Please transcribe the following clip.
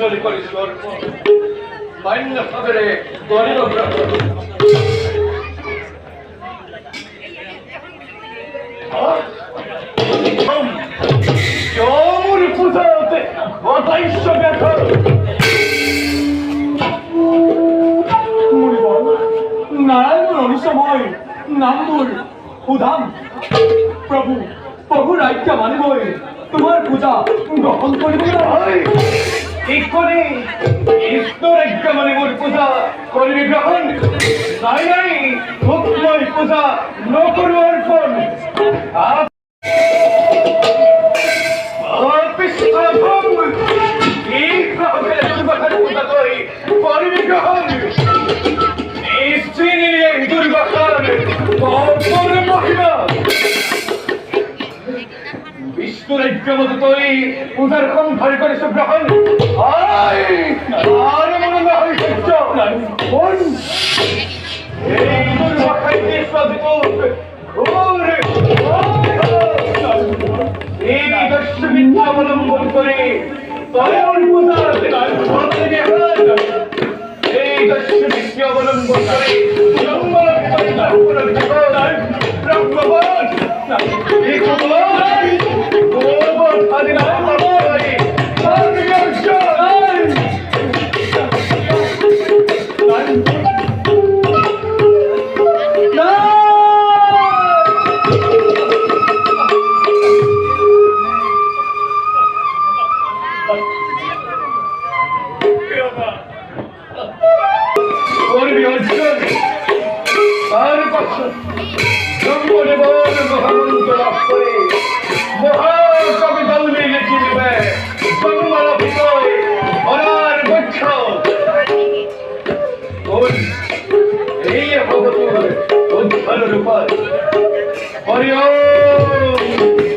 অঞ্জলি করি স্বর্প মান্য খবরে করিব গ্রহণ চৌর পূজাতে অতাইশ্য দেখো নারায়ণ অনিসময় নামদুর উধাম প্রভু প্রভুর আজ্ঞা মানিবই তোমার পূজা গ্রহণ করিব ঠিক করে ঈশ্বর আজ্ঞা মানিবর পূজা করিবি গ্রহণ নাই নাই মুখময় পূজা নকরু অর্পণ বিষ্ণুর ঐক্যমত তৈ পূজার কণ্ঠরে করে গ্রহণ আর মনে না হয় সহ্য এই দুর্ভাষায় এই দর্শবিদ্য অবলম্বন করে তয়ন পূজার এই দর্শবিদ্য অবলম্বন করে মহাকবি দৌড়ে লিখিবে জন্মার ভিতরে অনার বক্ষ এই ভগবত উদ্ধার রূপায় হরি ওম